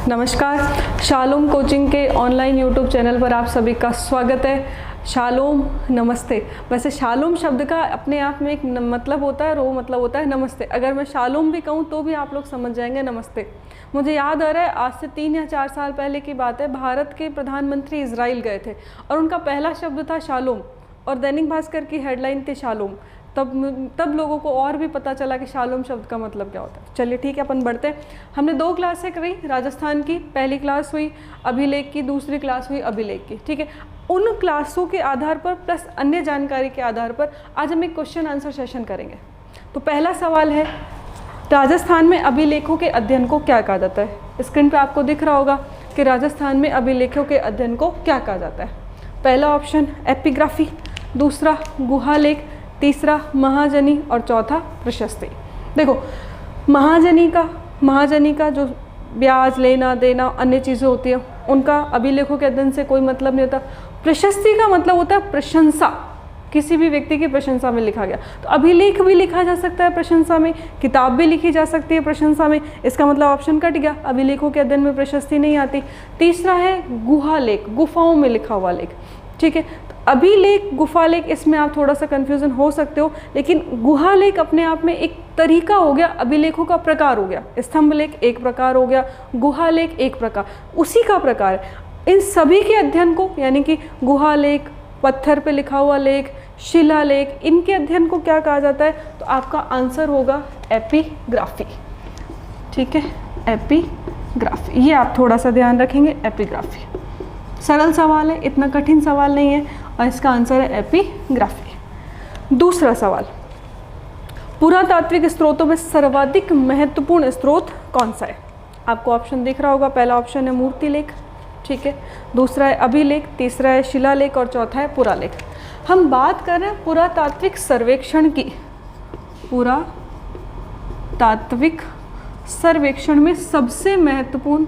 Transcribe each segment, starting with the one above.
नमस्कार, shalom coaching के online YouTube channel पर आप सभी का स्वागत है। शालोम, नमस्ते। वैसे शालोम शब्द का अपने आप में एक मतलब होता है और वो मतलब होता है नमस्ते। अगर मैं शालोम भी कहूँ तो भी आप लोग समझ जाएंगे नमस्ते। मुझे याद आ रहा है आज से 3 या 4 साल पहले की बात है, भारत के प्रधानमंत्री इजराइल गए थे और उनका पहला शब्द था शालोम और दैनिक भास्कर की हेडलाइन थी शालोम। तब लोगों को और भी पता चला कि शालोम शब्द का मतलब क्या होता है। चलिए ठीक है, अपन बढ़ते हैं। हमने 2 क्लासें करी राजस्थान की, पहली क्लास हुई अभिलेख की, दूसरी क्लास हुई अभिलेख की। ठीक है, उन क्लासों के आधार पर प्लस अन्य जानकारी के आधार पर आज हम एक क्वेश्चन आंसर सेशन करेंगे। तो पहला सवाल है, राजस्थान में अभिलेखों के अध्ययन को क्या कहा जाता है। स्क्रीन पर आपको दिख रहा होगा कि राजस्थान में अभिलेखों के अध्ययन को क्या कहा जाता है। पहला ऑप्शन एपिग्राफी, दूसरा गुहालेख, तीसरा महाजनी और चौथा प्रशस्ति। देखो, महाजनी का जो ब्याज लेना देना अन्य चीज़ें होती है उनका अभिलेखों के अध्ययन से कोई मतलब नहीं होता। प्रशस्ति का मतलब होता है प्रशंसा, किसी भी व्यक्ति की प्रशंसा में लिखा गया। तो अभिलेख भी लिखा जा सकता है प्रशंसा में, किताब भी लिखी जा सकती है प्रशंसा में। इसका मतलब ऑप्शन कट गया, अभिलेखों के अध्ययन में प्रशस्ति नहीं आती। तीसरा है गुहालेख, गुफाओं में लिखा हुआ लेख। ठीक है, अभिलेख गुफालेख इसमें आप थोड़ा सा कन्फ्यूजन हो सकते हो, लेकिन गुहालेख अपने आप में एक तरीका हो गया, अभिलेखों का प्रकार हो गया। स्तंभ लेख एक प्रकार हो गया, गुहालेख एक प्रकार, उसी का प्रकार है। इन सभी के अध्ययन को, यानी कि गुहालेख, पत्थर पे लिखा हुआ लेख, शिलालेख, इनके अध्ययन को क्या कहा जाता है? तो आपका आंसर होगा एपिग्राफी। ठीक है, एपिग्राफी, ये आप थोड़ा सा ध्यान रखेंगे। एपिग्राफी सरल सवाल है, इतना कठिन सवाल नहीं है और इसका आंसर है एपिग्राफी। दूसरा सवाल, पुरातात्विक स्रोतों में सर्वाधिक महत्वपूर्ण स्रोत कौन सा है? आपको ऑप्शन दिख रहा होगा। पहला ऑप्शन है मूर्तिलेख, ठीक है, दूसरा है अभिलेख, तीसरा है शिलालेख और चौथा है पुरालेख। हम बात कर रहे हैं पुरातात्विक सर्वेक्षण की। पुरातात्विक सर्वेक्षण में सबसे महत्वपूर्ण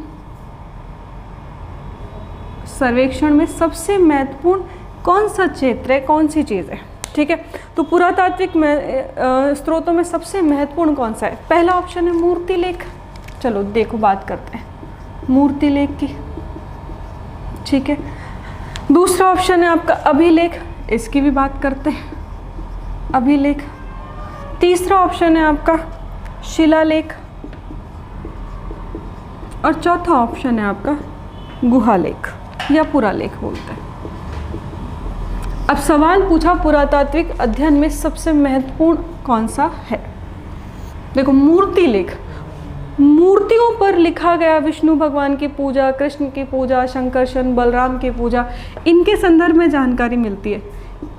कौन सा क्षेत्र है, कौन सी चीज़ है? ठीक है, तो पुरातात्विक स्रोतों में सबसे महत्वपूर्ण कौन सा है? पहला ऑप्शन है मूर्तिलेख। चलो देखो, बात करते हैं मूर्तिलेख की। ठीक है, दूसरा ऑप्शन है आपका अभिलेख, इसकी भी बात करते हैं, अभिलेख। तीसरा ऑप्शन है आपका शिलालेख और चौथा ऑप्शन है आपका गुहालेख या पुरालेख बोलते हैं। अब सवाल पूछा पुरातात्विक अध्ययन में सबसे महत्वपूर्ण कौन सा है। देखो, मूर्तिलेख, मूर्तियों पर लिखा गया विष्णु भगवान की पूजा, कृष्ण की पूजा, शंकरशन, बलराम की पूजा, इनके संदर्भ में जानकारी मिलती है।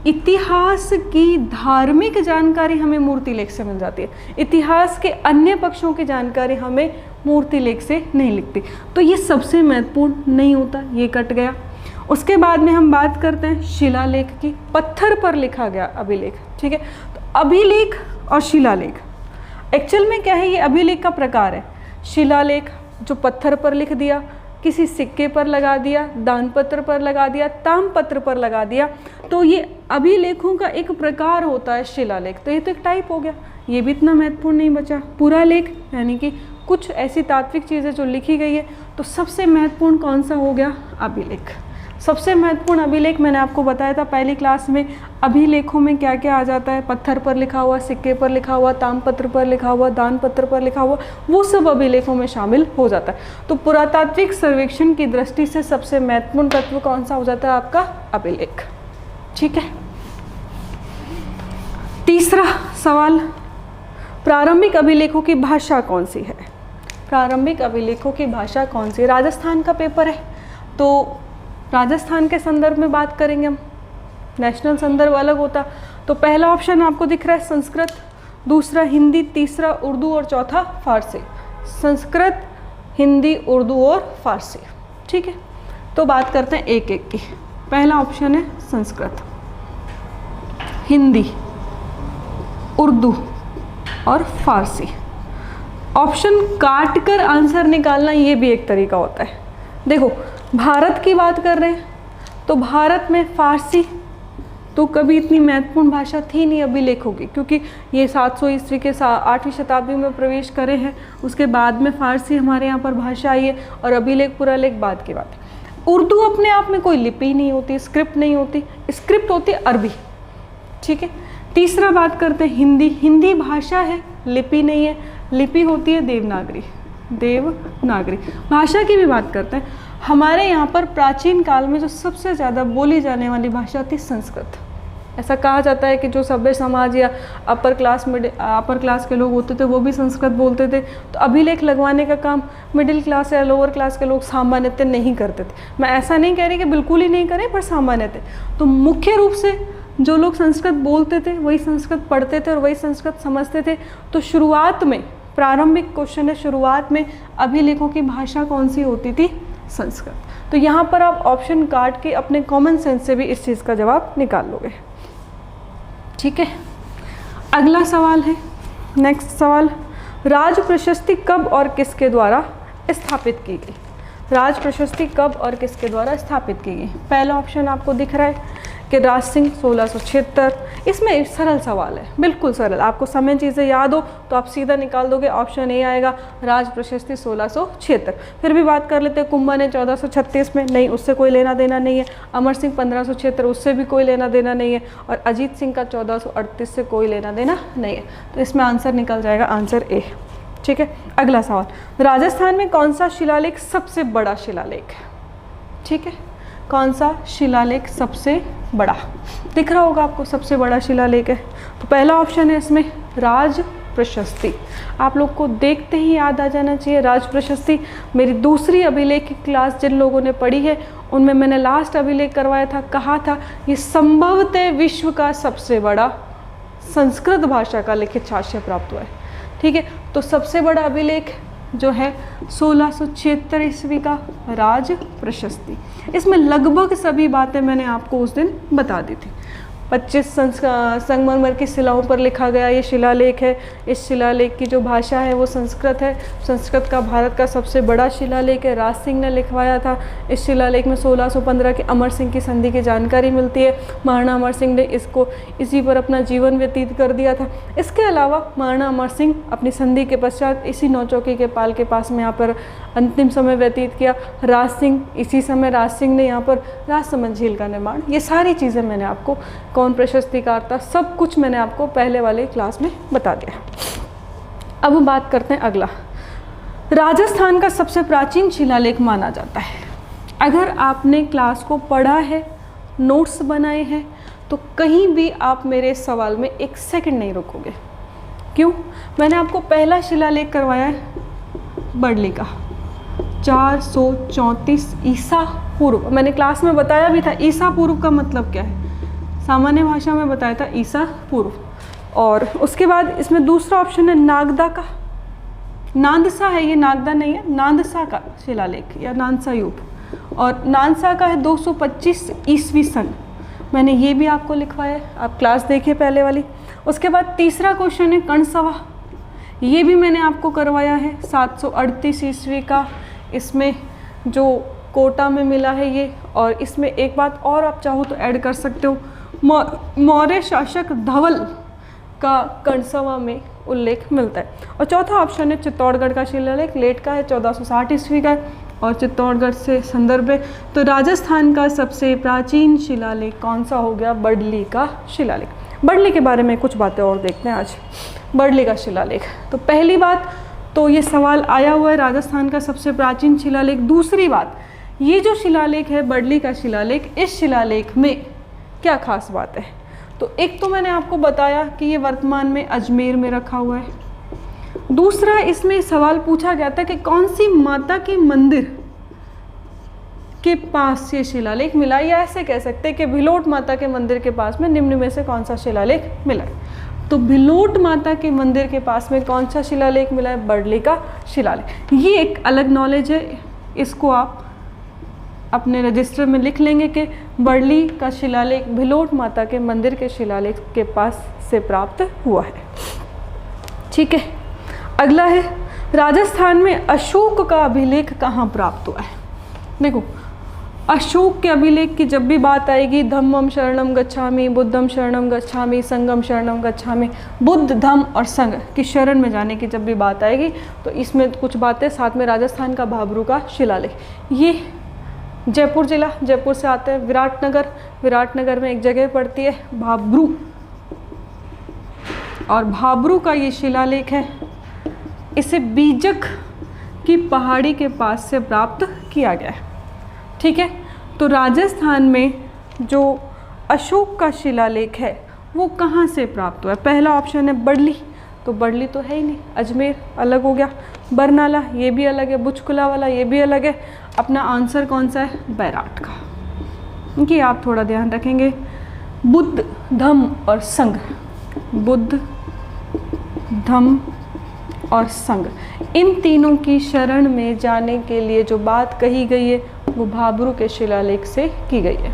इतिहास की धार्मिक जानकारी हमें मूर्तिलेख से मिल जाती है, इतिहास के अन्य पक्षों की जानकारी हमें मूर्तिलेख से नहीं लिखती। तो ये सबसे महत्वपूर्ण नहीं होता, ये कट गया। उसके बाद में हम बात करते हैं शिलालेख की, पत्थर पर लिखा गया अभिलेख। ठीक है, तो अभिलेख और शिलालेख एक्चुअल में क्या है? ये अभिलेख का प्रकार है। शिलालेख जो पत्थर पर लिख दिया, किसी सिक्के पर लगा दिया, दानपत्र पर लगा दिया, ताम्रपत्र पर लगा दिया, तो ये अभिलेखों का एक प्रकार होता है शिलालेख। तो ये तो एक टाइप हो गया, ये भी इतना महत्वपूर्ण नहीं बचा। पुरालेख यानी कि कुछ ऐसी तात्विक चीज़ें जो लिखी गई है। तो सबसे महत्वपूर्ण कौन सा हो गया? अभिलेख। सबसे महत्वपूर्ण अभिलेख मैंने आपको बताया था पहली क्लास में। अभिलेखों में क्या क्या आ जाता है? पत्थर पर लिखा हुआ, सिक्के पर लिखा हुआ, ताम्रपत्र पर लिखा हुआ, दानपत्र पर लिखा हुआ, वो सब अभिलेखों में शामिल हो जाता है। तो पुरातात्विक सर्वेक्षण की दृष्टि से सबसे महत्वपूर्ण तत्व कौन सा हो जाता है? आपका अभिलेख। ठीक है, तीसरा सवाल, प्रारंभिक अभिलेखों की भाषा कौन सी है? प्रारंभिक अभिलेखों की भाषा कौन सी है? राजस्थान का पेपर है तो राजस्थान के संदर्भ में बात करेंगे हम, नेशनल संदर्भ अलग होता। तो पहला ऑप्शन आपको दिख रहा है संस्कृत, दूसरा हिंदी, तीसरा उर्दू और चौथा फारसी। संस्कृत, हिंदी, उर्दू और फारसी। ठीक है, तो बात करते हैं एक एक की। पहला ऑप्शन है संस्कृत, हिंदी, उर्दू और फारसी। ऑप्शन काट कर आंसर निकालना ये भी एक तरीका होता है। देखो, भारत की बात कर रहे हैं तो भारत में फारसी, तो कभी इतनी महत्वपूर्ण भाषा थी नहीं अभिलेखों की, क्योंकि ये 700 ईस्वी के 8वीं शताब्दी में प्रवेश करे हैं, उसके बाद में फ़ारसी हमारे यहाँ पर भाषा आई है, और अभिलेख पुरालेख बाद की बात है। उर्दू अपने आप में कोई लिपि नहीं होती, स्क्रिप्ट नहीं होती, स्क्रिप्ट होती अरबी, ठीक है। तीसरा बात करते हैं हिंदी। हिंदी भाषा है, लिपि नहीं है, लिपि होती है देवनागरी। देवनागरी भाषा की भी बात करते हैं। हमारे यहाँ पर प्राचीन काल में जो सबसे ज़्यादा बोली जाने वाली भाषा थी संस्कृत। ऐसा कहा जाता है कि जो सभ्य समाज या अपर क्लास के लोग होते थे वो भी संस्कृत बोलते थे। तो अभिलेख लगवाने का काम मिडिल क्लास या लोअर क्लास के लोग सामान्यतः नहीं करते थे। मैं ऐसा नहीं कह रही कि बिल्कुल ही नहीं करें, पर सामान्यतः। तो मुख्य रूप से जो लोग संस्कृत बोलते थे वही संस्कृत पढ़ते थे और वही संस्कृत समझते थे। तो शुरुआत में, प्रारंभिक क्वेश्चन है, शुरुआत में अभिलेखों की भाषा कौन सी होती थी? संस्कृत। तो यहाँ पर आप ऑप्शन काट के अपने कॉमन सेंस से भी इस चीज़ का जवाब निकाल लोगे, ठीक है। अगला सवाल है, नेक्स्ट सवाल, राज प्रशस्ति कब और किसके द्वारा स्थापित की गई? राज प्रशस्ति कब और किसके द्वारा स्थापित की गई? पहला ऑप्शन आपको दिख रहा है कि राज सिंह 1676। इसमें एक सरल सवाल है, बिल्कुल सरल, आपको समय चीज़ें याद हो तो आप सीधा निकाल दोगे। ऑप्शन ए आएगा, राज प्रशस्ति 1676। फिर भी बात कर लेते हैं, कुंभा ने 1436 में, नहीं, उससे कोई लेना देना नहीं है। अमर सिंह 1576, उससे भी कोई लेना देना नहीं है। और अजीत सिंह का 1438 से कोई लेना देना नहीं है। तो इसमें आंसर निकल जाएगा आंसर ए, ठीक है। अगला सवाल, राजस्थान में कौन सा शिलालेख सबसे बड़ा शिलालेख है? ठीक है, कौन सा शिलालेख सबसे बड़ा दिख रहा होगा आपको? सबसे बड़ा शिलालेख है तो पहला ऑप्शन है इसमें राज प्रशस्ति। आप लोग को देखते ही याद आ जाना चाहिए राज प्रशस्ति। मेरी दूसरी अभिलेख की क्लास जिन लोगों ने पढ़ी है उनमें मैंने लास्ट अभिलेख करवाया था, कहा था ये संभवतः विश्व का सबसे बड़ा संस्कृत भाषा का लिखित साक्ष्य प्राप्त हुआ है, ठीक है। तो सबसे बड़ा अभिलेख जो है 1676 ईस्वी का राज प्रशस्ति। इसमें लगभग सभी बातें मैंने आपको उस दिन बता दी थी। 25 संगमरमर की शिलाओं पर लिखा गया ये शिलालेख है। इस शिलालेख की जो भाषा है वो संस्कृत है। संस्कृत का भारत का सबसे बड़ा शिलालेख है, राज सिंह ने लिखवाया था। इस शिलालेख में 1615 के अमर सिंह की संधि की जानकारी मिलती है। महाराणा अमर सिंह ने इसी पर अपना जीवन व्यतीत कर दिया था। इसके अलावा महाराणा अमर सिंह अपनी संधि के पश्चात इसी नौचौकी के पाल के पास में यहाँ पर अंतिम समय व्यतीत किया। राज सिंह, इसी समय राज सिंह ने यहाँ पर राजसमंद झील का निर्माण, ये सारी चीज़ें मैंने आपको, कौन प्रशस्तिकार था, सब कुछ मैंने आपको पहले वाले क्लास में बता दिया। अब बात करते हैं अगला, राजस्थान का सबसे प्राचीन शिलालेख माना जाता है। अगर आपने क्लास को पढ़ा है, नोट्स बनाए हैं, तो कहीं भी आप मेरे सवाल में एक सेकंड नहीं रुकोगे। क्यों? मैंने आपको पहला शिलालेख करवाया है बड़ली का 434 ईसा पूर्व। मैंने क्लास में बताया भी था ईसा पूर्व का मतलब क्या है, सामान्य भाषा में बताया था ईसा पूर्व। और उसके बाद इसमें दूसरा ऑप्शन है नागदा का, नांदसा है ये, नागदा नहीं है, नांदसा का शिलालेख या नानसा युग। और नानसा का है 225 ईस्वी सन। मैंने ये भी आपको लिखवाया है, आप क्लास देखिए पहले वाली। उसके बाद तीसरा क्वेश्चन है कणसवा, ये भी मैंने आपको करवाया है 738 ईस्वी का। इसमें जो कोटा में मिला है ये, और इसमें एक बात और आप चाहो तो ऐड कर सकते हो, मौर्य शासक धवल का कणसवा में उल्लेख मिलता है। और चौथा ऑप्शन है चित्तौड़गढ़ का शिलालेख, लेट का है 1460 ईस्वी का है और चित्तौड़गढ़ से संदर्भ है। तो राजस्थान का सबसे प्राचीन शिलालेख कौन सा हो गया? बड़ली का शिलालेख। बड़ली के बारे में कुछ बातें और देखते हैं आज। बड़ली का शिलालेख, तो पहली बात तो ये सवाल आया हुआ है राजस्थान का सबसे प्राचीन शिलालेख। दूसरी बात, ये जो शिलालेख है बड़ली का शिलालेख, इस शिलालेख में क्या खास बात है? तो एक तो मैंने आपको बताया कि ये वर्तमान में अजमेर में रखा हुआ है। दूसरा, इसमें सवाल पूछा गया था कि कौन सी माता के मंदिर के पास ये शिलालेख मिला, या ऐसे कह सकते हैं कि भिलोट माता के मंदिर के पास में निम्न में से कौन सा शिलालेख मिला है। तो भिलोट माता के मंदिर के पास में कौन सा शिलालेख मिला है? बड़ली का शिलालेख। ये एक अलग नॉलेज है, इसको आप अपने रजिस्टर में लिख लेंगे कि बड़ली का शिलालेख भिलोट माता के मंदिर के शिलालेख के पास से प्राप्त हुआ है, ठीक है। अगला है, राजस्थान में अशोक का अभिलेख कहाँ प्राप्त हुआ है? देखो, अशोक के अभिलेख की जब भी बात आएगी, धम्मम शरणम गच्छामि, बुद्धम शरणम गच्छामि, संघम शरणम गच्छामि, बुद्ध धम्म और संघ की शरण में जाने की जब भी बात आएगी तो इसमें कुछ बातें, साथ में राजस्थान का भाबरू का शिलालेख। ये जयपुर जिला, जयपुर से आते हैं, विराटनगर, विराटनगर में एक जगह पड़ती है भाबरू, और भाबरू का ये शिलालेख है, इसे बीजक की पहाड़ी के पास से प्राप्त किया गया है। ठीक है, तो राजस्थान में जो अशोक का शिलालेख है वो कहाँ से प्राप्त हुआ है? पहला ऑप्शन है बड़ली, तो बड़ली तो है ही नहीं, अजमेर अलग हो गया, बरनाला ये भी अलग है, बुचकुला वाला ये भी अलग है। अपना आंसर कौन सा है? बैराट का। इनकी आप थोड़ा ध्यान रखेंगे, बुद्ध धम्म और संघ, बुद्ध धम्म और संघ, इन तीनों की शरण में जाने के लिए जो बात कही गई है वो भाबरू के शिलालेख से की गई है।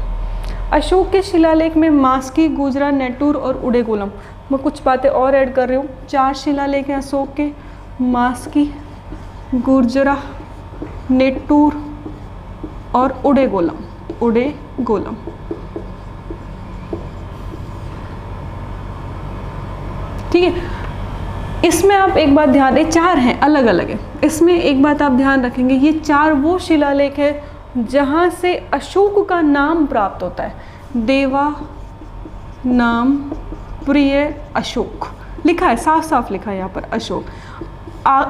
अशोक के शिलालेख में मास्की, गुजरा, नेटूर और उडेगुलम, मैं कुछ बातें और ऐड कर रही हूँ। 4 शिलालेख हैं अशोक के, मास्की, गुर्जरा, नेटूर और उडेगुलम, उडेगुलम। ठीक है, इसमें आप एक बात ध्यान दें, 4 हैं, अलग अलग है। इसमें एक बात आप ध्यान रखेंगे, ये 4 वो शिलालेख है जहाँ से अशोक का नाम प्राप्त होता है। देवा नाम प्रिय अशोक लिखा है, साफ साफ लिखा है यहाँ पर अशोक।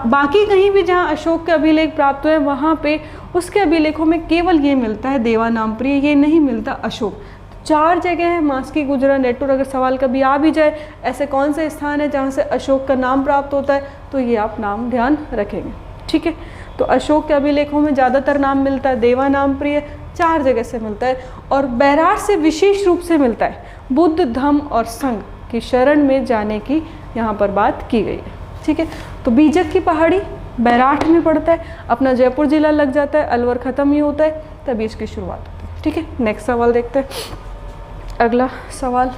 बाकी कहीं भी जहाँ अशोक के अभिलेख प्राप्त हुए वहाँ पे उसके अभिलेखों में केवल ये मिलता है देवा नाम प्रिय, ये नहीं मिलता अशोक। 4 जगह है, मास्की, गुजरा, नेटूर। अगर सवाल कभी आ भी जाए ऐसे कौन से स्थान है जहाँ से अशोक का नाम प्राप्त होता है, तो ये आप नाम ध्यान रखेंगे। ठीक है, तो अशोक के अभिलेखों में ज़्यादातर नाम मिलता है देवा नाम प्रिय, 4 जगह से मिलता है, और बैराट से विशेष रूप से मिलता है बुद्ध धम्म और संघ की शरण में जाने की यहाँ पर बात की गई है। ठीक है, तो बीजक की पहाड़ी बैराट में पड़ता है, अपना जयपुर जिला लग जाता है, अलवर ख़त्म ही होता है, तभी इसकी शुरुआत होती है। ठीक है, नेक्स्ट सवाल देखते हैं। अगला सवाल,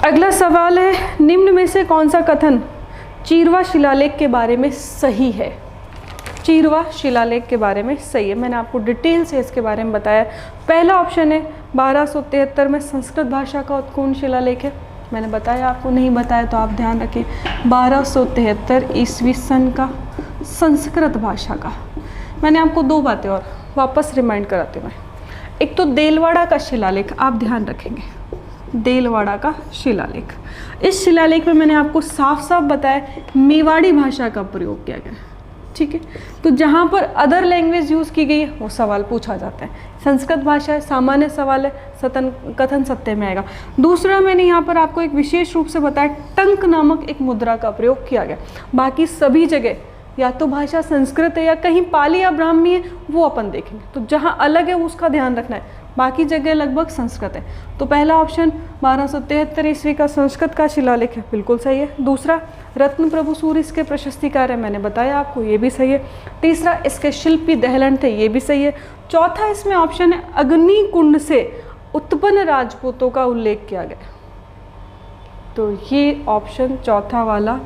अगला सवाल है, निम्न में से कौन सा कथन चीरवा शिलालेख के बारे में सही है? चीरवा शिलालेख के बारे में सही है, मैंने आपको डिटेल से इसके बारे में बताया। पहला ऑप्शन है 1273 में संस्कृत भाषा का उत्कीर्ण शिलालेख है, मैंने बताया, आपको नहीं बताया तो आप ध्यान रखें, 1273 ईस्वी सन का संस्कृत भाषा का। मैंने आपको 2 बातें और वापस रिमाइंड कराती हूँ। एक तो देलवाड़ा का शिलालेख, आप ध्यान रखेंगे, देलवाड़ा का शिलालेख। इस शिलालेख में मैंने आपको साफ साफ बताया मेवाड़ी भाषा का प्रयोग किया गया। ठीक है, तो जहाँ पर अदर लैंग्वेज यूज़ की गई है वो सवाल पूछा जाता है। संस्कृत भाषा है, सामान्य सवाल है, कथन सत्य में आएगा। दूसरा, मैंने यहाँ पर आपको एक विशेष रूप से बताया टंक नामक एक मुद्रा का प्रयोग किया गया। बाकी सभी जगह या तो भाषा संस्कृत है या कहीं पाली या ब्राह्मी है, वो अपन देखेंगे, तो जहाँ अलग है उसका ध्यान रखना है, बाकी जगह लगभग संस्कृत है। तो पहला ऑप्शन 1273 ईस्वी का संस्कृत का शिलालेख है, बिल्कुल सही है। दूसरा, रत्न प्रभु सूर्य इसके प्रशस्तिकार है, मैंने बताया आपको, ये भी सही है। तीसरा, इसके शिल्पी दहलन थे, ये भी सही है। चौथा, इसमें ऑप्शन है अग्निकुंड से उत्पन्न राजपूतों का उल्लेख किया गया, तो ये ऑप्शन चौथा वाला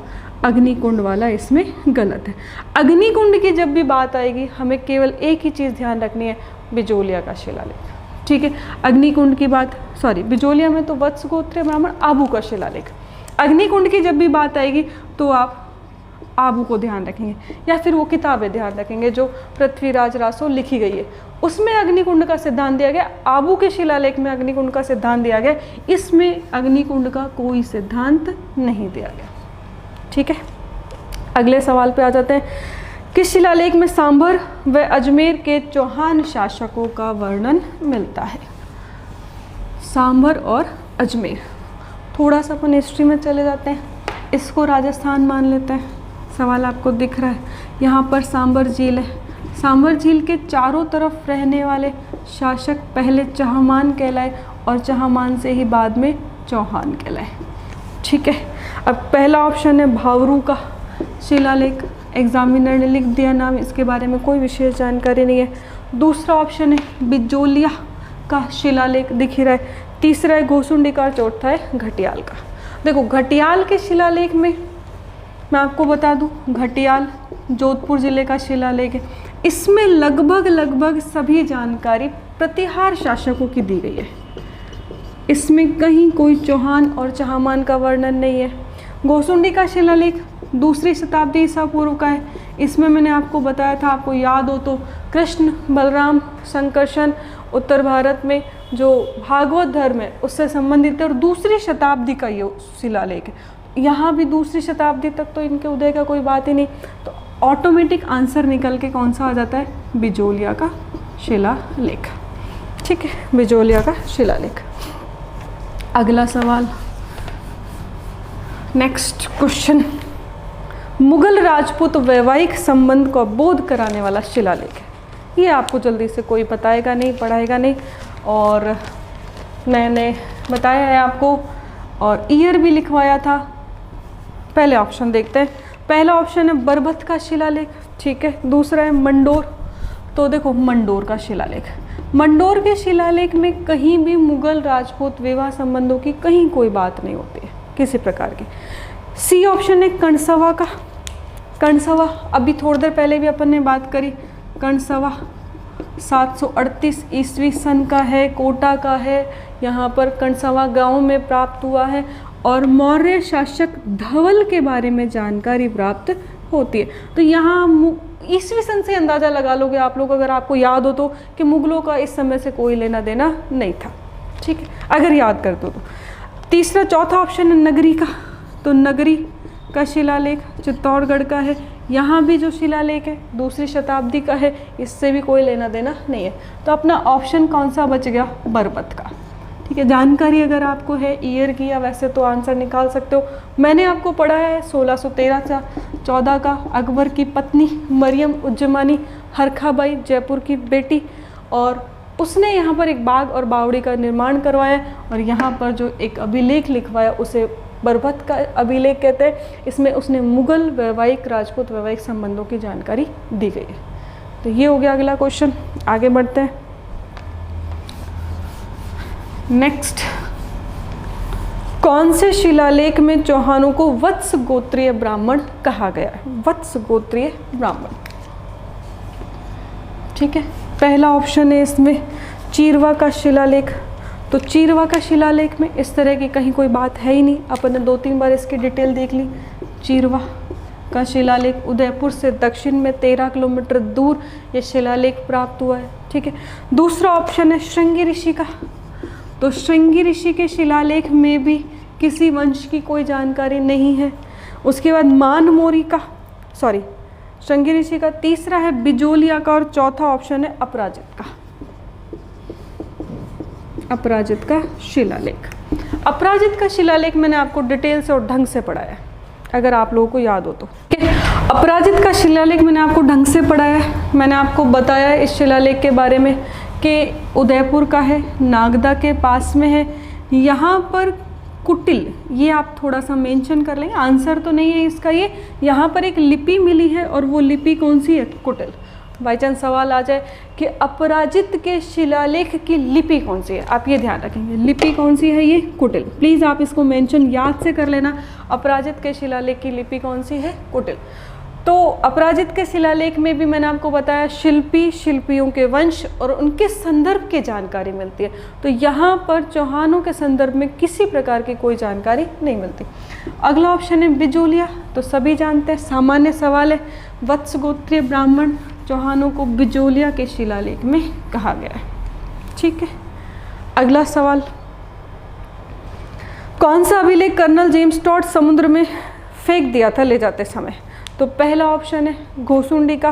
अग्निकुंड वाला इसमें गलत है। अग्निकुंड की जब भी बात आएगी हमें केवल एक ही चीज़ ध्यान रखनी है, बिजोलिया का शिलालेख। ठीक है, अग्निकुंड की बात, सॉरी, बिजोलिया में तो वत्स गोत्रीय ब्राह्मण आबू का शिलालेख। अग्निकुंड की जब भी बात आएगी तो आप आबू को ध्यान रखेंगे, या फिर वो किताबें ध्यान रखेंगे जो पृथ्वीराज रासो लिखी गई है, उसमें अग्निकुंड का सिद्धांत दिया गया। आबू के शिलालेख में अग्निकुंड का सिद्धांत दिया गया, इसमें अग्निकुंड का कोई सिद्धांत नहीं दिया गया। ठीक है, अगले सवाल पे आ जाते हैं। किस शिलालेख में सांभर व अजमेर के चौहान शासकों का वर्णन मिलता है? सांभर और अजमेर, थोड़ा सा अपन हिस्ट्री में चले जाते हैं, इसको राजस्थान मान लेते हैं। सवाल आपको दिख रहा है, यहाँ पर सांभर झील है, सांभर झील के चारों तरफ रहने वाले शासक पहले चहमान कहलाए और चहमान से ही बाद में चौहान कहलाए। ठीक है, अब पहला ऑप्शन है भावरू का शिलालेख, एग्जामिनर ने लिख दिया नाम, इसके बारे में कोई विशेष जानकारी नहीं है। दूसरा ऑप्शन है बिजोलिया का शिलालेख, दिख ही रहा है। तीसरा है घोसुंडी का, चौथा है घटियाल का। देखो, घटियाल के शिलालेख में मैं आपको बता दूं, घटियाल जोधपुर जिले का शिलालेख है। इसमें लगभग सभी जानकारी प्रतिहार शासकों की दी गई है। इसमें कहीं कोई चौहान और चहामान का वर्णन नहीं है। घोसुंडी का शिलालेख 2री शताब्दी ईसा पूर्व का है। इसमें मैंने आपको बताया था, आपको याद हो तो, कृष्ण बलराम संकर्षण उत्तर भारत में जो भागवत धर्म है उससे संबंधित है और 2री शताब्दी का ये शिलालेख है। यहाँ भी 2री शताब्दी तक तो इनके उदय का कोई बात ही नहीं, तो ऑटोमेटिक आंसर निकल के कौन सा आ जाता है, बिजोलिया का शिलालेख। ठीक है, बिजोलिया का शिलालेख। अगला सवाल, नेक्स्ट क्वेश्चन, मुगल राजपूत वैवाहिक संबंध को बोध कराने वाला शिलालेख है। ये आपको जल्दी से कोई बताएगा नहीं, पढ़ाएगा नहीं, और मैंने बताया है आपको और ईयर भी लिखवाया था। पहले ऑप्शन देखते हैं। पहला ऑप्शन है बरबत का शिलालेख, ठीक है। दूसरा है मंडोर। तो देखो, मंडोर का शिलालेख, मंडोर के शिलालेख में कहीं भी मुगल राजपूत विवाह संबंधों की कहीं कोई बात नहीं होती है किसी प्रकार की। सी ऑप्शन है कणसवा का। कणसवा अभी थोड़ी देर पहले भी अपन ने बात करी, कणसवा 738 ईस्वी सन का है, कोटा का है। यहाँ पर कणसवा गांव में प्राप्त हुआ है और मौर्य शासक धवल के बारे में जानकारी प्राप्त होती है। तो यहाँ ईस्वी सन से अंदाज़ा लगा लोगे आप लोग, अगर आपको याद हो तो, कि मुगलों का इस समय से कोई लेना देना नहीं था। ठीक है, अगर याद करते हो तो। चौथा ऑप्शन है नगरी का। तो नगरी का शिलालेख चित्तौड़गढ़ का है। यहाँ भी जो शिलालेख है 2री शताब्दी का है, इससे भी कोई लेना देना नहीं है। तो अपना ऑप्शन कौन सा बच गया, बरबत का। ठीक है, जानकारी अगर आपको है ईयर की या वैसे तो आंसर निकाल सकते हो। मैंने आपको पढ़ाया है 1613-14 का, अकबर की पत्नी मरियम उज्जमानी हरखाबाई जयपुर की बेटी, और उसने यहाँ पर एक बाग और बावड़ी का निर्माण करवाया और यहाँ पर जो एक अभिलेख लिखवाया उसे बरबत का अभिलेख कहते हैं। इसमें उसने मुगल वैवाहिक राजपूत वैवाहिक संबंधों की जानकारी दी गई है। तो ये हो गया अगला क्वेश्चन। आगे बढ़ते हैं। नेक्स्ट, कौन से शिलालेख में चौहानों को वत्स गोत्रीय ब्राह्मण कहा गया है, वत्स गोत्रीय ब्राह्मण। ठीक है, पहला ऑप्शन है इसमें चीरवा का शिलालेख। तो चीरवा का शिलालेख में इस तरह की कहीं कोई बात है ही नहीं, अपन ने 2-3 बार इसकी डिटेल देख ली। चीरवा का शिलालेख उदयपुर से दक्षिण में 13 किलोमीटर दूर ये शिलालेख प्राप्त हुआ है। ठीक है, दूसरा ऑप्शन है श्रृंगी ऋषि का। तो श्रृंगी ऋषि के शिलालेख में भी किसी वंश की कोई जानकारी नहीं है। उसके बाद मानमोरी का, श्रृंगी ऋषि का। तीसरा है बिजोलिया का और चौथा ऑप्शन है अपराजित का। अपराजित का शिलालेख। अपराजित का शिलालेख मैंने आपको डिटेल से और ढंग से पढ़ाया, अगर आप लोगों को याद हो तो। अपराजित का शिलालेख मैंने आपको ढंग से पढ़ाया है। मैंने आपको बताया इस शिलालेख के बारे में कि उदयपुर का है, नागदा के पास में है। यहाँ पर कुटिल, ये आप थोड़ा सा मेंशन कर लेंगे, आंसर तो नहीं है इसका ये। यहाँ पर एक लिपि मिली है और वो लिपि कौन सी है, कुटिल। बाई चांस सवाल आ जाए कि अपराजित के शिलालेख की लिपि कौन सी है, आप ये ध्यान रखेंगे, लिपि कौन सी है, ये कुटिल। प्लीज़ आप इसको मेंशन याद से कर लेना, अपराजित के शिलालेख की लिपि कौन सी है, कुटिल। तो अपराजित के शिलालेख में भी मैंने आपको बताया शिल्पी, शिल्पियों के वंश और उनके संदर्भ की जानकारी मिलती है। तो यहाँ पर चौहानों के संदर्भ में किसी प्रकार की कोई जानकारी नहीं मिलती। अगला ऑप्शन है बिजोलिया। तो सभी जानते हैं, सामान्य सवाल है, वत्स गोत्रीय ब्राह्मण चौहानों को बिजोलिया के शिलालेख में कहा गया है। ठीक है, अगला सवाल, कौन सा अभिलेख कर्नल जेम्स टॉड समुद्र में फेंक दिया था ले जाते समय। तो पहला ऑप्शन है घोसुंडी का,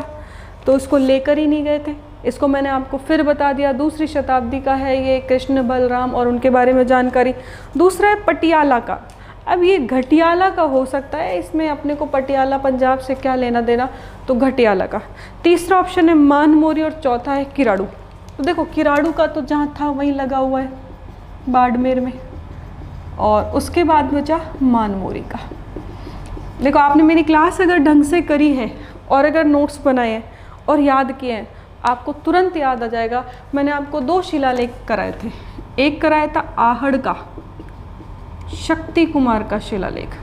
तो उसको लेकर ही नहीं गए थे। इसको मैंने आपको फिर बता दिया, 2री शताब्दी का है ये, कृष्ण बलराम और उनके बारे में जानकारी। दूसरा है पटियाला का। अब ये घटियाला का हो सकता है, इसमें अपने को पटियाला पंजाब से क्या लेना देना, तो घटियाला का। तीसरा ऑप्शन है मानमोरी और चौथा है किराड़ू। तो देखो किराड़ू का तो जहाँ था वहीं लगा हुआ है, बाड़मेर में, और उसके बाद बचा मानमोरी का। देखो आपने मेरी क्लास अगर ढंग से करी है और अगर नोट्स बनाए हैं और याद किए हैं, आपको तुरंत याद आ जाएगा। मैंने आपको 2 शिलालेख कराए थे, एक कराया था आहड़ का, शक्ति कुमार का शिलालेख,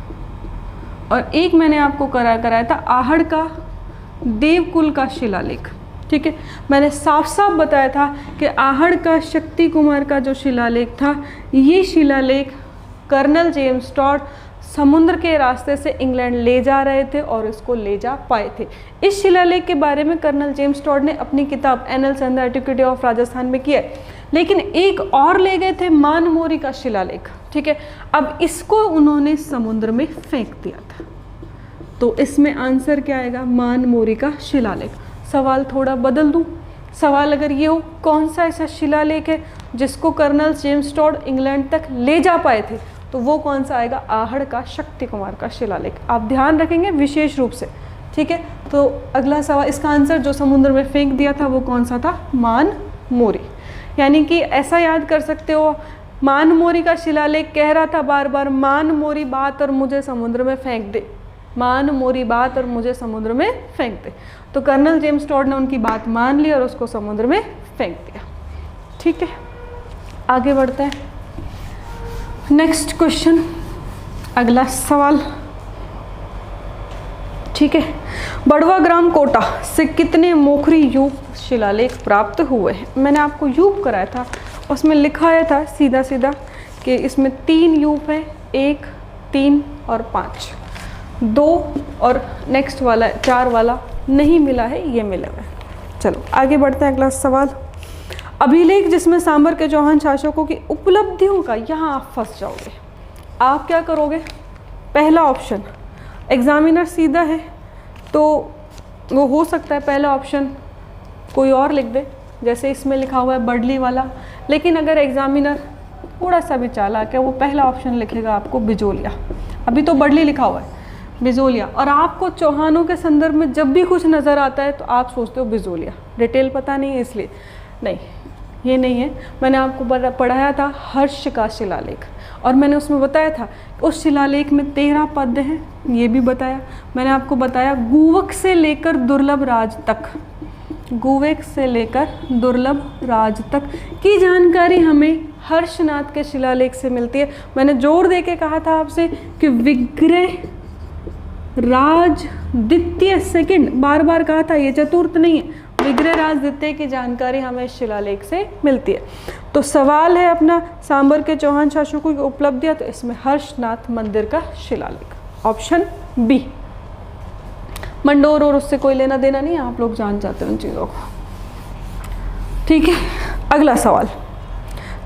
और एक मैंने आपको कराया था आहड़ का देवकुल का शिलालेख। ठीक है, मैंने साफ साफ बताया था कि आहड़ का शक्ति कुमार का जो शिलालेख था, ये शिलालेख कर्नल जेम्स टॉड समुद्र के रास्ते से इंग्लैंड ले जा रहे थे और इसको ले जा पाए थे। इस शिलालेख के बारे में कर्नल जेम्स टॉड ने अपनी किताब annuls and the antiquity of Rajasthan में किया है, लेकिन एक और ले गए थे मानमोरी का शिलालेख। ठीक है, अब इसको उन्होंने समुद्र में फेंक दिया था, तो इसमें आंसर क्या आएगा? मानमोरी का शिलालेख। सवाल थोड़ा बदल दूं, सवाल अगर ये हो कौन सा ऐसा शिलालेख है जिसको कर्नल जेम्स टॉड इंग्लैंड तक ले जा पाए थे, तो वो कौन सा आएगा? आहड़ का शक्ति कुमार का शिलालेख। आप ध्यान रखेंगे विशेष रूप से। ठीक है, तो अगला सवाल, इसका आंसर जो समुद्र में फेंक दिया था वो कौन सा था? मानमोरी। यानी कि ऐसा याद कर सकते हो, मानमोरी का शिलालेख कह रहा था बार बार, मानमोरी बात और मुझे समुद्र में फेंक दे, मानमोरी बात और मुझे समुद्र में फेंक दे। तो कर्नल जेम्स टॉड ने उनकी बात मान ली और उसको समुद्र में फेंक दिया। ठीक है, आगे बढ़ते हैं। नेक्स्ट क्वेश्चन, अगला सवाल। ठीक है, बड़वा ग्राम कोटा से कितने मोखरी यूप शिलालेख प्राप्त हुए हैं? मैंने आपको यूप कराया था, उसमें लिखाया था सीधा सीधा कि इसमें 3 यूप हैं, 1, 3 और 5, 2 और नेक्स्ट वाला 4 वाला नहीं मिला है, ये मिला हुआ है। चलो आगे बढ़ते हैं, अगला सवाल। अभिलेख जिसमें सांबर के चौहान शासकों की उपलब्धियों का, यहाँ आप फंस जाओगे। आप क्या करोगे? पहला ऑप्शन, एग्जामिनर सीधा है तो वो हो सकता है पहला ऑप्शन कोई और लिख दे, जैसे इसमें लिखा हुआ है बडली वाला, लेकिन अगर एग्जामिनर थोड़ा सा भी चालाक है वो पहला ऑप्शन लिखेगा आपको बिजोलिया। अभी तो बडली लिखा हुआ है, बिजोलिया, और आपको चौहानों के संदर्भ में जब भी कुछ नज़र आता है तो आप सोचते हो बिजोलिया, डिटेल पता नहीं है इसलिए। नहीं, ये नहीं है। मैंने आपको पढ़ाया था हर्ष का शिलालेख, और मैंने उसमें बताया था उस शिलालेख में 13 पद हैं, ये भी बताया। मैंने आपको बताया गुवक से लेकर दुर्लभ राज तक, गुवेक से लेकर दुर्लभ राज तक की जानकारी हमें हर्षनाथ के शिलालेख से मिलती है। मैंने जोर दे के कहा था आपसे कि विग्रह राज द्वितीय सेकंड, बार बार कहा था, ये चतुर्थ नहीं है, विग्रह राज द्वितीय की जानकारी हमें शिलालेख से मिलती है। तो सवाल है अपना सांबर के चौहान शासकों की उपलब्धियां, तो इसमें हर्षनाथ मंदिर का शिलालेख, ऑप्शन बी। मंडोर और उससे कोई लेना देना नहीं, आप लोग जान जाते हैं उन चीज़ों को। ठीक है, अगला सवाल,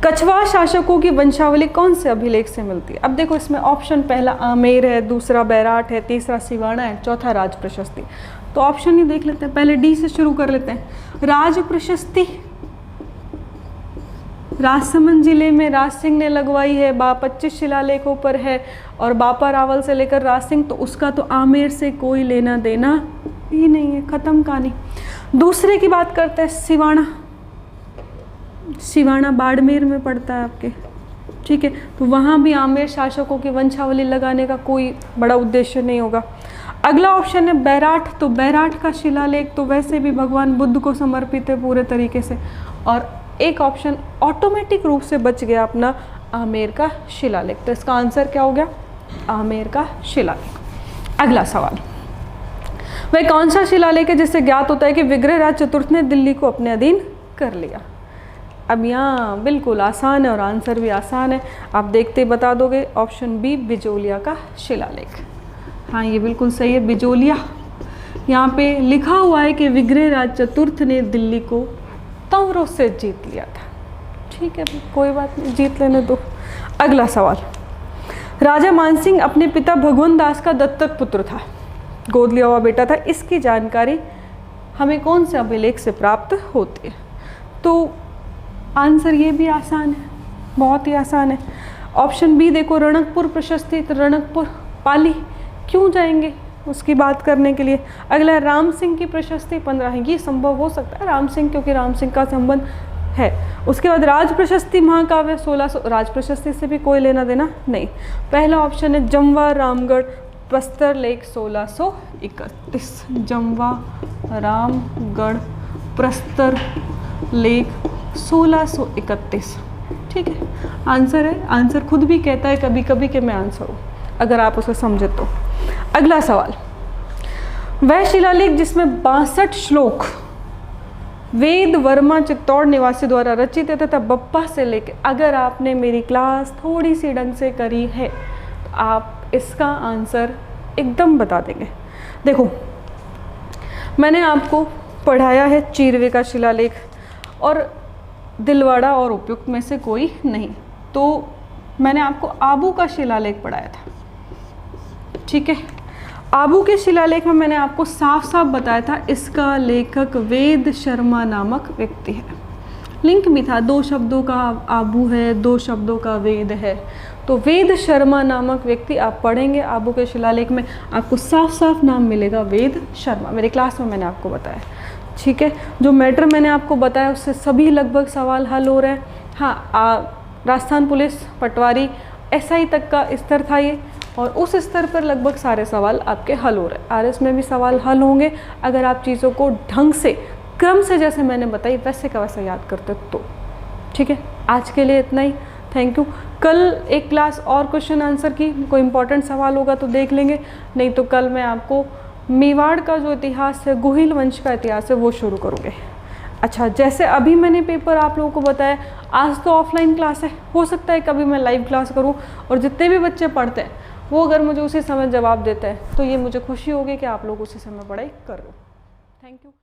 कछवाह शासकों की वंशावली कौन से अभिलेख से मिलती है? अब देखो इसमें ऑप्शन, पहला आमेर है, दूसरा बैराट है, तीसरा सिवाना है, चौथा राज प्रशस्ति। तो ऑप्शन ही देख लेते हैं, पहले डी से शुरू कर लेते हैं। राज प्रशस्ति राजसमंद जिले में राज सिंह ने लगवाई है, 25 शिलालेखों पर है, और बापा रावल से लेकर राज सिंह, तो उसका तो आमेर से कोई लेना देना ही नहीं है, खत्म कहानी। दूसरे की बात करते हैं, सिवाना, सिवाना बाड़मेर में पड़ता है आपके। ठीक है, तो वहाँ भी आमेर शासकों की वंशावली लगाने का कोई बड़ा उद्देश्य नहीं होगा। अगला ऑप्शन है बैराठ, तो बैराठ का शिलालेख तो वैसे भी भगवान बुद्ध को समर्पित है पूरे तरीके से, और एक ऑप्शन ऑटोमेटिक रूप से बच गया अपना आमेर का शिलालेख। तो इसका आंसर क्या हो गया? आमेर का शिलालेख। अगला सवाल, वह कौन सा शिलालेख है जिससे ज्ञात होता है कि विग्रह राज चतुर्थ ने दिल्ली को अपने अधीन कर लिया? अब यहाँ बिल्कुल आसान है और आंसर भी आसान है, आप देखते ही बता दोगे, ऑप्शन बी बिजोलिया का शिलालेख। हाँ, ये बिल्कुल सही है, बिजोलिया। यहाँ पे लिखा हुआ है कि विग्रह राज चतुर्थ ने दिल्ली को तंवरों से जीत लिया था। ठीक है, कोई बात नहीं, जीत लेने दो। अगला सवाल, राजा मानसिंह अपने पिता भगवंत दास का दत्तक पुत्र था, गोद लिया हुआ बेटा था, इसकी जानकारी हमें कौन से अभिलेख से प्राप्त होती है? तो आंसर ये भी आसान है, बहुत ही आसान है। ऑप्शन बी देखो, रणकपुर प्रशस्ति, तो रणकपुर पाली क्यों जाएंगे उसकी बात करने के लिए। अगला राम सिंह की प्रशस्ति 15 है, ये संभव हो सकता है राम सिंह, क्योंकि राम सिंह का संबंध है। उसके बाद राज प्रशस्ति महाकाव्य 1600, राज प्रशस्ति से भी कोई लेना देना नहीं। पहला ऑप्शन है जमवा रामगढ़ प्रस्तर लेख 1631, जमवा रामगढ़ प्रस्तर लेख 1631। ठीक है, आंसर है, आंसर खुद भी कहता है कभी कभी कि मैं आंसर हूँ, अगर आप उसे समझे तो। अगला सवाल, वह शिलालेख जिसमें 62 श्लोक वेद वर्मा चित्तौड़ निवासी द्वारा रचित है तथा बप्पा से लेकर, अगर आपने मेरी क्लास थोड़ी सी ढंग से करी है तो आप इसका आंसर एकदम बता देंगे। देखो, मैंने आपको पढ़ाया है चीरवे का शिलालेख और दिलवाड़ा और उपयुक्त में से कोई नहीं, तो मैंने आपको आबू का शिलालेख पढ़ाया था, ठीक है। आबू के शिलालेख में मैंने आपको साफ साफ बताया था इसका लेखक वेद शर्मा नामक व्यक्ति है। लिंक भी था, 2 शब्दों का आबू है, 2 शब्दों का वेद है, तो वेद शर्मा नामक व्यक्ति आप पढ़ेंगे आबू के शिलालेख में, आपको साफ साफ नाम मिलेगा वेद शर्मा। मेरी क्लास में मैंने आपको बताया, ठीक है। जो मैटर मैंने आपको बताया उससे सभी लगभग सवाल हल हो रहे हैं। हाँ, राजस्थान पुलिस, पटवारी, SI तक का स्तर था ये, और उस स्तर पर लगभग सारे सवाल आपके हल हो रहे हैं। RS में भी सवाल हल होंगे अगर आप चीज़ों को ढंग से, क्रम से, जैसे मैंने बताई वैसे का वैसे याद करते तो, ठीक है। आज के लिए इतना ही, थैंक यू। कल एक क्लास और क्वेश्चन आंसर की, कोई इंपॉर्टेंट सवाल होगा तो देख लेंगे, नहीं तो कल मैं आपको मेवाड़ का जो इतिहास है, गुहिल वंश का इतिहास है, वो शुरू करूँगे। अच्छा, जैसे अभी मैंने पेपर आप लोगों को बताया, आज तो ऑफलाइन क्लास है, हो सकता है कभी मैं लाइव क्लास करूं, और जितने भी बच्चे पढ़ते हैं वो अगर मुझे उसी समय जवाब देते हैं तो ये मुझे खुशी होगी कि आप लोग उसी समय पढ़ाई कर रहे हो। Thank you.